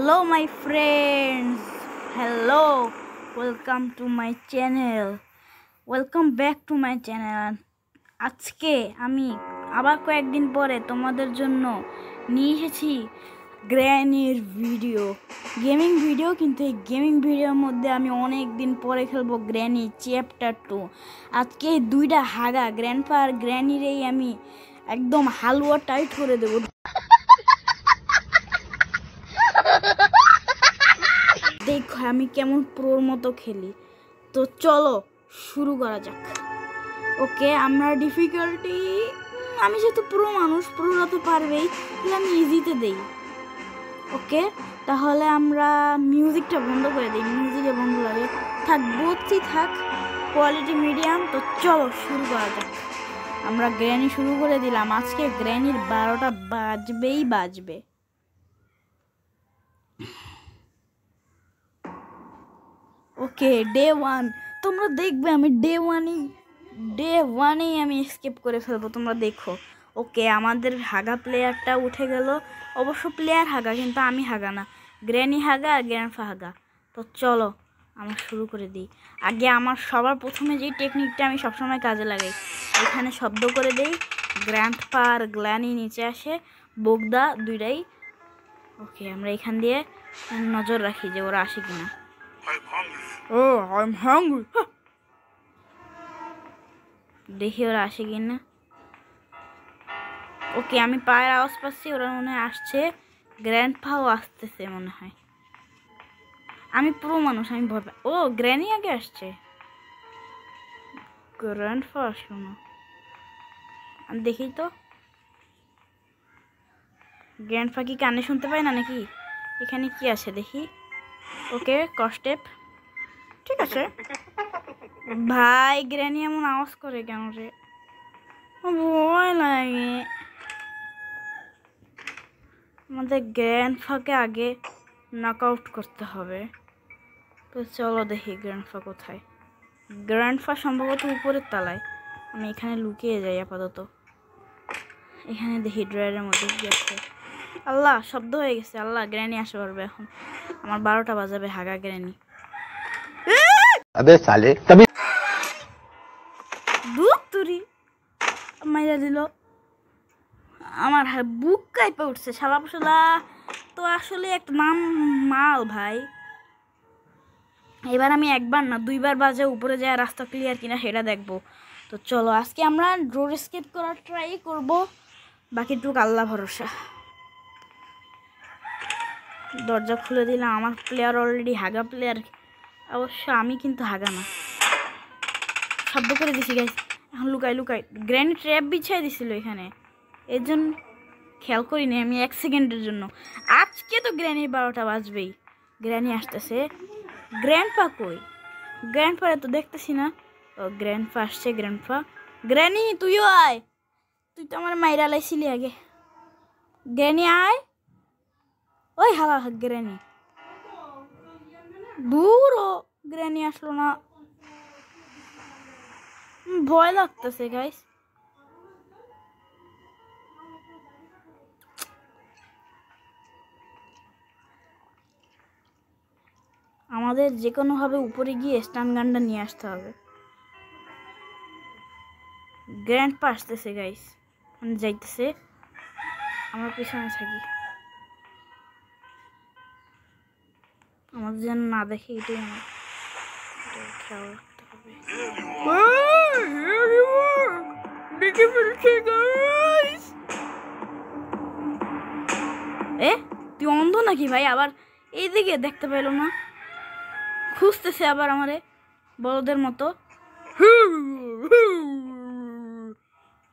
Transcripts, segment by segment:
Hello my friends, hello, welcome to my channel, welcome back to my channel. আজকে আমি আবার কয়েকদিন পরে তোমাদের জন্য নিয়ে এসেছি গ্র্যানির ভিডিও, গেমিং ভিডিও। কিন্তু এই গেমিং ভিডিওর মধ্যে আমি অনেক দিন পরে খেলবো গ্র্যানি চ্যাপ্টার 2। আজকে দুইটা হাগা গ্র্যান্ডপা আর গ্র্যানিরেই আমি একদম হালুয়া টাইট করে দেবো। দেখো আমি কেমন প্রোর মতো খেলি। তো চলো শুরু করা যাক। ওকে, আমরা ডিফিকাল্টি, আমি যেহেতু প্রো মানুষ, প্রোরা তো পারবেই, তাহলে আমি ইজিতে দেই। ওকে, তাহলে আমরা মিউজিকটা বন্ধ করে দিই, মিউজিকে বন্ধ লাগে থাক, বোধই থাক, কোয়ালিটি মিডিয়াম। তো চলো শুরু করা যাক। আমরা গ্র্যানি শুরু করে দিলাম। আজকে গ্র্যানির 12টা বাজবে। ওকে, ডে 1 তোমরা দেখবে আমি ডে ওয়ানেই আমি স্কিপ করে ফেলবো, তোমরা দেখো। ওকে, আমাদের হাগা প্লেয়ারটা উঠে গেল। অবশ্য প্লেয়ার হাগা, কিন্তু আমি হাগা না, গ্র্যানি হাগা আর গ্র্যান্ডপা হাগা। তো চলো আমরা শুরু করে দিই। আগে আমার সবার প্রথমে যেই টেকনিকটা আমি সবসময় কাজে লাগাই, এখানে শব্দ করে দেই, গ্র্যান্ডপা আর গ্র্যানি নিচে আসে, বোগদা দুইটাই। ওকে, আমরা এখান দিয়ে নজর রাখি যে ওরা আসে কিনা। Oh, I'm hungry. দেখি ওরা আসে কিনা। ওকে, আমি পায়ের আওয়াজ পাচ্ছি, ওরা মনে হয় আসছে। গ্র্যান্ডপাও আসতেছে মনে হয়। আমি প্রো মানুষ, আমি ভয় পাই। ও, গ্র্যানি আগে আসছে, গ্র্যান্ডপা আসলো না। আমি দেখি তো, গ্র্যান্ডপা কি কানে শুনতে পায় না নাকি? এখানে কি আছে দেখি। ওকে, কস্টেপ, ঠিক আছে। ভাই গ্র্যানি এমন আওয়াজ করে কেন রে? ভয় লাগে। আমাদের গ্র্যান্ডপাকে আগে নক আউট করতে হবে। তো চলো দেখি গ্র্যান্ডপা কোথায়। গ্র্যান্ডপা সম্ভবত উপরের তলায়। আমি এখানে লুকিয়ে যাই আপাতত। এখানে দেখি ড্রয়ারের মধ্যে কি আছে। আল্লাহ, শব্দ হয়ে গেছে। আল্লাহ, গ্র্যানি আসতে পারবে এখন। আমার 12টা বাজাবে হাগা গ্র্যানি। अबे साले तभी দুধ তুরি মাইরা দিল। আমার বুক কাইপে উঠছে শালা পশলা। তো আসলে একটা নাম মাল ভাই। এবার আমি একবার না 2বার বাজে উপরে যায় রাস্তা ক্লিয়ার কিনা সেটা দেখবো। তো চলো আজকে আমরা রোড স্কেপ করার ট্রাই করব, বাকিটুকু আল্লাহ ভরসা। দরজা খুলে দিলাম। আমার প্লেয়ার অলরেডি হাগা প্লেয়ার, অবশ্য আমি কিন্তু হাগা না। শব্দ করে দিছি গাইস, এখন লুকাই। গ্র্যান্ড ট্র্যাপ বিছাই দিছিল এখানে, এর জন্য খেয়াল করিনি আমি 1 সেকেন্ডের জন্য। আজকে তো গ্র্যানির 12টা বাজবেই। গ্র্যানি আসতেছে। গ্র্যান্ডপা কই? গ্র্যান্ডপারে তো দেখতেছি না। ও, গ্র্যান্ডপা আসছে। গ্র্যানি তুইও আয়, তুই তো আমার মাইরা লাইছিলি আগে। গ্র্যানি আয়। ওই হালা গ্র্যানি দূর। ও গ্র্যানি আসলো না, ভয় লাগতেছে গাইস। আমাদের যে কোনোভাবে উপরে গিয়ে স্টান গানটা নিয়ে আসতে হবে। গ্র্যান্ডপা আসতেছে গাইস, মানে যাইতেছে। আমার পিছনে থাকি, আমাদের যেন না দেখে, এটাই আমার খেয়াল রাখতে হবে। দেখে ফেলছে গাইস। এ তুই অন্ধ নাকি ভাই? আবার এইদিকে দেখতে পেলো না, খুঁজতেছে আবার আমারে বলদের মতো।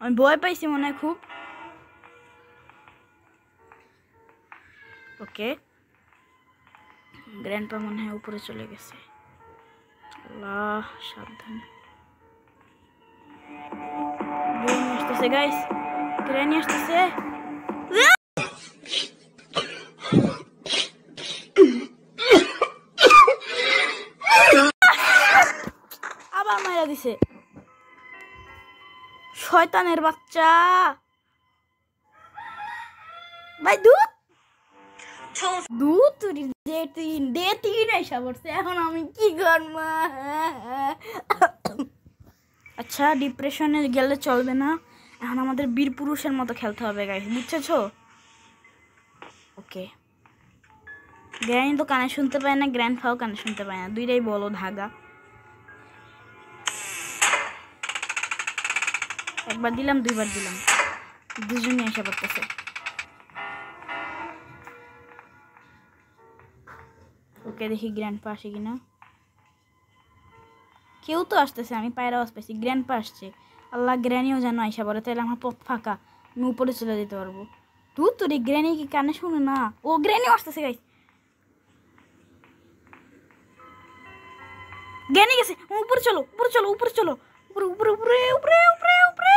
আমি ভয় পাইছি মনে হয় খুব। ওকে, গ্র্যান্ডপা মনে হয় উপরে চলে গেছে। আল্লাহ, সাবধানে। গ্র্যানি আসতেছে গাইস, গ্র্যানি আসতেছে। আবার মাইরা দিছে শয়তানের বাচ্চা। ভাই দুধ ডে 3 এসে পড়ছে, এখন আমি কি করব? আচ্ছা, ডিপ্রেশনে গেলে চলবে না, এখন আমাদের বীর পুরুষের মতো খেলতে হবে গাইস, বুঝছেছো? ওকে, গ্র্যানি তো কানে শুনতে পায় না, গ্র্যান্ডফাও কানে শুনতে পায় না, দুইটাই বলো ধাগা। একবার দিলাম, দুইবার দিলাম, দুজনই এসে পড়তেছে। ওকে, দেখি গ্র্যান্ডপা আসে কিনা। কেউ তো আসতেছে, আমি পায়রা আসতেছি, গ্র্যান্ডপা আসছে। আল্লাহ, গ্র্যানিও যেন আইসা পড়ে, তাহলে আমার পথ ফাঁকা, আমি উপরে চলে যেতে পারবো। তুই তোর গ্র্যানি কি কানে শুনে না? ও গ্র্যানিও আসতেছে গাইস, গ্র্যানি গেছে। উপরে চলো, উপরে চলো, উপরে চলো, উপরে উপরে উপরে উপরে উপরে উপরে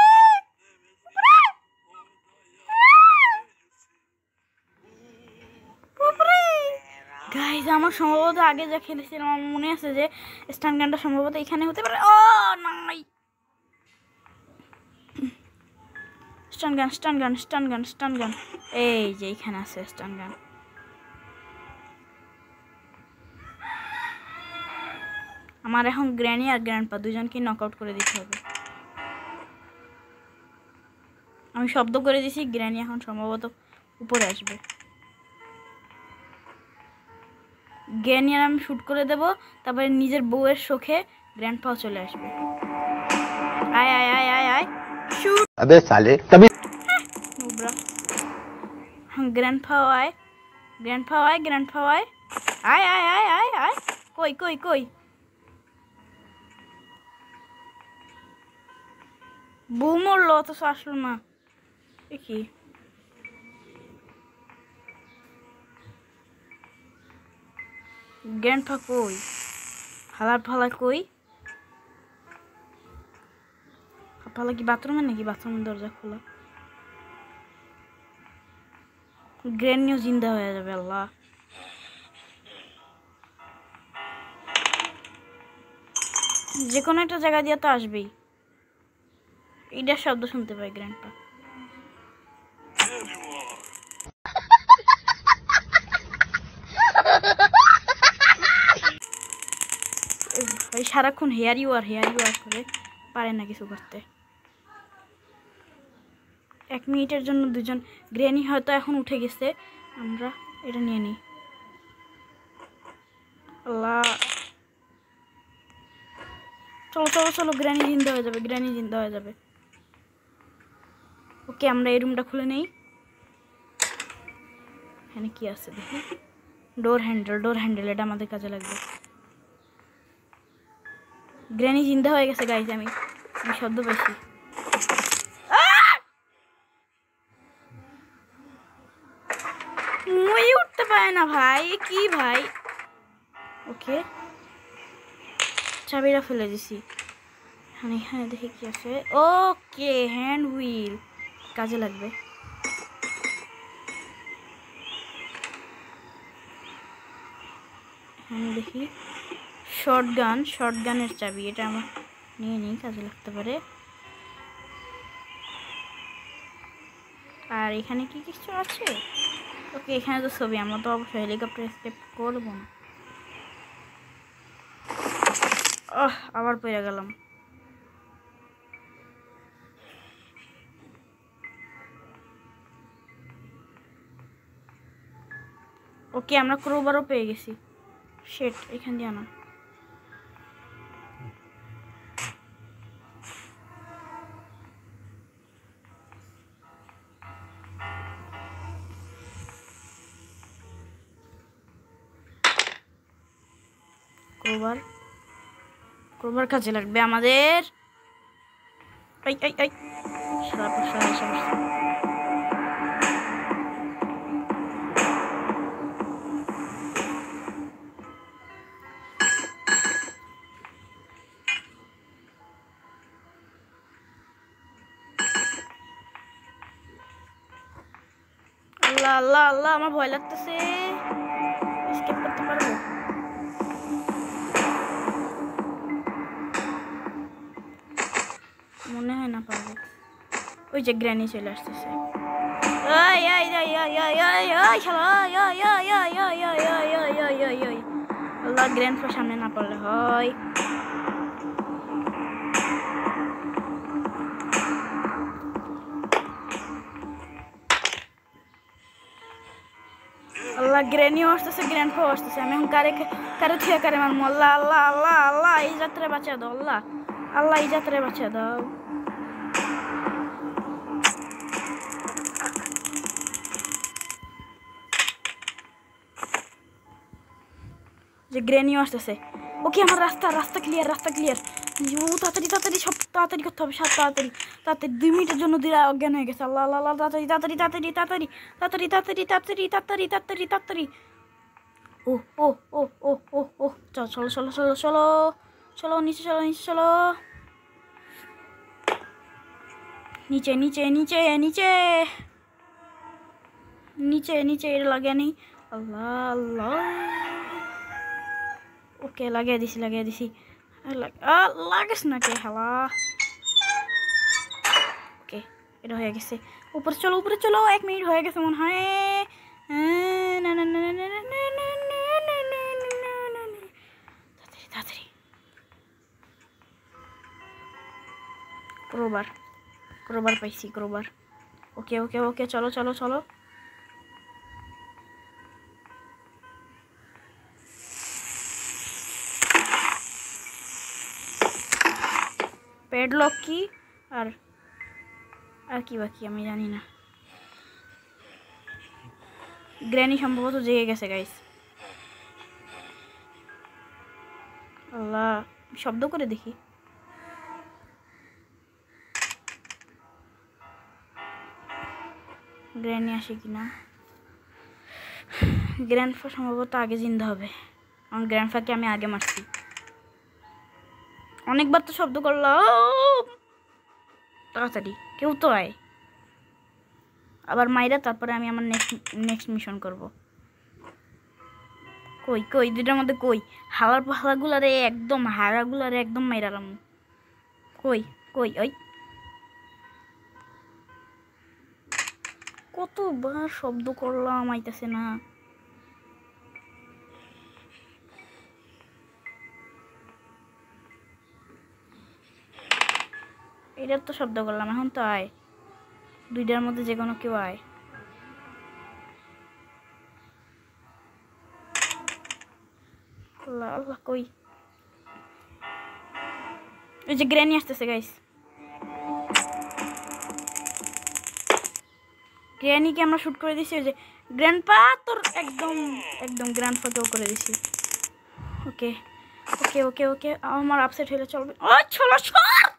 উপরে। গাইস, আমার সম্ভবত আগে যা খেলেছিলাম আমার মনে আছে যে স্টান গানটা সম্ভবত এখানে হতে পারে। ও নাই, স্টান গান, স্টান গান, স্টান গান, স্টান গান, এই যে এখানে আছে স্টান গান। আমার এখন গ্র্যানি আর গ্র্যান্ডপা দুজনকে নকআউট করে দিতে হবে। আমি শব্দ করে দিছি, গ্র্যানি এখন সম্ভবত উপরে আসবে। গ্র্যানি আর আমি শুট করে দেব, তারপরে নিজের বউয়ের শোকে গ্র্যান্ডপাও চলে আসবে। আয় আয় আয় আয় আয়, শুট। अबे साले तभी নুবরা, গ্র্যান্ডপাও আয়, গ্র্যান্ডপাও আয়, গ্র্যান্ডপাও আয়, আয় আয় আয় আয় আয়, কই কই কই? বউ মরলো, অথচ আসলো না, কি? গ্র্যান্ডপা কই? হালার ফালা কই? ফালা কি বাথরুমে নাকি? বাথরুমের দরজা খোলা। গ্র্যানিও জিন্দা হয়ে যাবে। আল্লাহ, যে কোনো একটা জায়গা দিয়ে তো আসবেই। এইটার শব্দ শুনতে পাই গ্র্যান্ডপা। ওই সারাক্ষণ হেয়ার ইউ আর করে পারে না কিছু করতে। 1 মিনিটের জন্য দুজন, গ্র্যানি হয়তো এখন উঠে গেছে, আমরা এটা নিয়ে নিই। আল্লাহ, চলো চলো চলো, গ্র্যানি জিন্দা হয়ে যাবে, গ্র্যানি জিন্দা হয়ে যাবে। ওকে, আমরা এই রুমটা খুলে নেই। এখানে কি আছে দেখি? ডোর হ্যান্ডেল, এটা আমাদের কাজে লাগবে। গ্র্যানি জিন্দা হয়ে গেছে গাইজ, আমি শব্দ পাইছি। মই উঠতে পারে না ভাই, কি ভাই? ওকে, চাবিটা ফেলে দিছি। এখানে দেখি কি আছে। ওকে, হ্যান্ড হুইল কাজে লাগবে। এখানে দেখি শর্টগানের চাবি, এটা আমার নিয়ে নিই, কাজে লাগতে পারে। আর এখানে কি কিছু আছে? ওকে, এখানে তো ছবি, আমরা তো অবশ্যই হেলিকপ্টার স্কেপ করবো না। আবার পড়ে গেলাম। ওকে, আমরা ক্রোবারও পেয়ে গেছি। শেট, এখান দিয়ে আনা। ক্রোবার কাজে লাগবে আমাদের। এই এই এই, আল্লাহ আল্লাহ আল্লাহ, আমার ভয় লাগতেছে। স্কেপ করতে পারবো? মনে হয় না পারবো। ওই যে গ্র্যানি চলে আসতেছে। Ay, ay, ay, ay, ay, ay, ay, শালা, ay, ay, ay, ay, ay, ay, ay, ay, ay, ay, ay। আল্লাহ গ্র্যান্ডপা সামনে না পড়লে হয়। আল্লাহ গ্র্যানিও আসতেছে, গ্র্যান্ডপাও আসতেছে। আমি এখন কারে থুয়ে কারে মারমু। আল্লাহ আল্লাহ আল্লাহ আল্লাহ, এই যাত্রায় বাঁচিয়ে দাও আল্লাহ। আল্লাহ এই যাত্রায় বাঁচিয়ে দাও। যে গ্র্যানিও আসতেছে। ওকে, আমার রাস্তা ক্লিয়ার, রাস্তা ক্লিয়ার। ও তাড়াতাড়ি তাড়াতাড়ি, সব তাড়াতাড়ি করতে হবে, সব তাড়াতাড়ি তাড়াতাড়ি। 2 মিনিটের জন্য দিরা অজ্ঞান হয়ে গেছে। আল্লাহ আল্লাহ আল্লাহ, তাড়াতাড়ি তাড়াতাড়ি তাড়াতাড়ি তাড়াতাড়ি তাড়াতাড়ি তাড়াতাড়ি তাড়াতাড়ি তাড়াতাড়ি তাড়াতাড়ি তাড়াতাড়ি। ও ও ও ও ও ও, চলো চলো চলো চলো চলো চলো, নিচে চলো, নিচে চলো, নিচে নিচে নিচে নিচে নিচে নিচে। এটা লাগিয়ে নেই। আল্লাহ আল্লাহ। ওকে, লাগিয়ে দিছি লাগিয়ে দিছি। লাগাস না কে হালা। ওকে, এটা হয়ে গেছে। উপরে চলো উপরে চলো, 1 মিনিট হয়ে গেছে মনে হয়। না না না না না না না না না না না না, তাড়াতাড়ি তাড়াতাড়ি। ক্রোবার, ক্রোবার পাইছি, ক্রোবার। ওকে ওকে ওকে, চলো চলো চলো। প্যাডলক কি আর আর কি বাকি আমি জানি না। গ্র্যানি সম্ভবত জেগে গেছে গাইস। আল্লাহ, শব্দ করে দেখি। গ্র্যানি আসে কিনা। গ্র্যান্ডপা সম্ভবত আগে জিন্দা হবে, কারণ গ্র্যান্ডপাকে আমি আগে মারছি। অনেকবার তো শব্দ করলাম। তাড়াতাড়ি কেউ তো আয়। আবার মাইরা তারপরে আমি আমার নেক্সট মিশন করব। কই কই দুটার মধ্যে কই? হালাগুলারে একদম, হাড়াগুলারে একদম মাইরালাম। কই কই? ওই কতবার শব্দ করলাম, আইতাছে না। এটার তো শব্দ করলাম, এখন তো আয়। 2টার মধ্যে যে কোনো কেউ আয়। আল্লাহ আল্লাহ, কই? ওই যে গ্র্যানি আসতেছে গাইস। গ্র্যানিকে আমরা শুট করে দিছি। ওই যে গ্র্যান্ডপা তোর একদম একদম গ্র্যান্ডপাকেও করে দিছি। ওকে ওকে ওকে ওকে, আমার আপসেট হলে চলবে। ও চলো সর।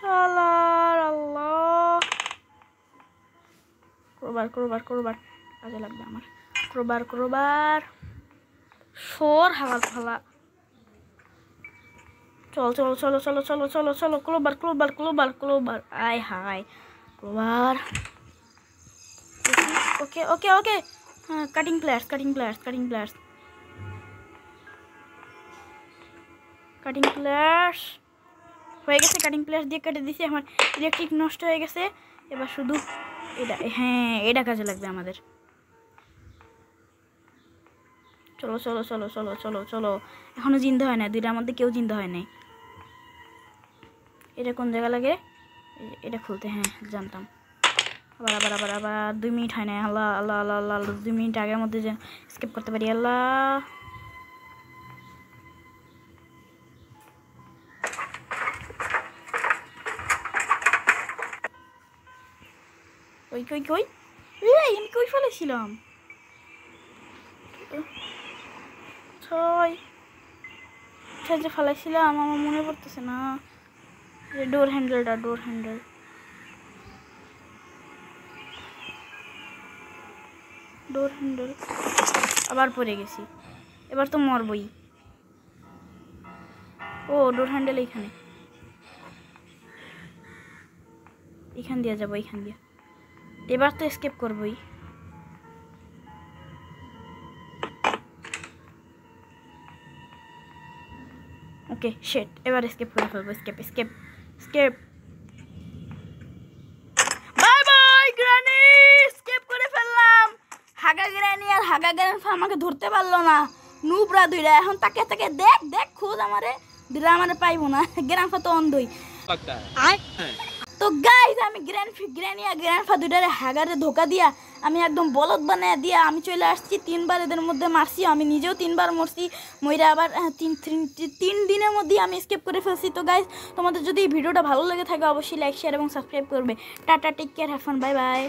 শালার আল্লাহ। ক্রোবার ক্রোবার ক্রোবার কাজে লাগবে আমার। ক্রোবার ক্রোবার, সর হালা ফালা। চল চলো চলো চলো চলো চলো চলো, ক্লোবার ক্লোবার ক্লোবার ক্লোবার, আয় হায় ক্লোবার। ওকে ওকে ওকে, হ্যাঁ, cutting players cutting players cutting players cutting players হয়ে গেছে। কাটিং প্লেয়ার্স দিয়ে কেটে দিছি। আমার ইলেকট্রিক নষ্ট হয়ে গেছে। এবার শুধু এটা, হ্যাঁ এটা কাজে লাগবে আমাদের। চলো চলো চলো চলো চলো চলো, এখনো জিন্দা হয় না। 2টার মধ্যে কেউ জিন্দা হয় নাই। এটা কোন জায়গা লাগে? এটা খুলতে, হ্যাঁ জানতাম। আবার আবার আবার আবার 2 মিনিট হয় না। আল্লাহ আল্লাহ আল্লাহ আল্লাহ, 2 মিনিট আগের মধ্যে যেন স্কিপ করতে পারি। আল্লাহ, কই কই কই? এই আমি কই ফেলেছিলাম? ছয় যে ফেলাইছিলাম আমার মনে পড়তেছে না। ডোর হ্যান্ডেলটা, ডোর হ্যান্ডেল, ডোর হ্যান্ডেল। আবার পড়ে গেছি। এবার তো মরবই। ও ডোর হ্যান্ডেল এইখানে, এইখান দিয়ে যাবো, এইখান দিয়ে। এবার তো এসকেপ করবই। ওকে শেট, এবার এসকেপ করে ফেলবো। স্কেপ স্কেপ স্কেপ হাগা গ্রানি আর হাগা গ্রানফা আমাকে ধরতে পারলো না। নুবরা দুইটা এখন তাকে তাকে দেখ দেখ খোঁজ আমারে, দিলে আমারে পাইবো না। গ্রানফা তো অন্ধই। তো গাইজ আমি গ্রানি আর গ্রানফা দুইটারে হাগারে ধোকা দিয়া আমি একদম বলদ বানায় দিয়া আমি চলে আসছি। 3বার এদের মধ্যে মারছি, আমি নিজেও 3বার মরছি। মইরা আবার 3 দিনের মধ্যেই আমি স্কেপ করে ফেলছি। তো গাইজ তোমাদের যদি এই ভিডিওটা ভালো লেগে থাকে অবশ্যই লাইক শেয়ার এবং সাবস্ক্রাইব করবে। Ta ta, take care, have fun, bye by.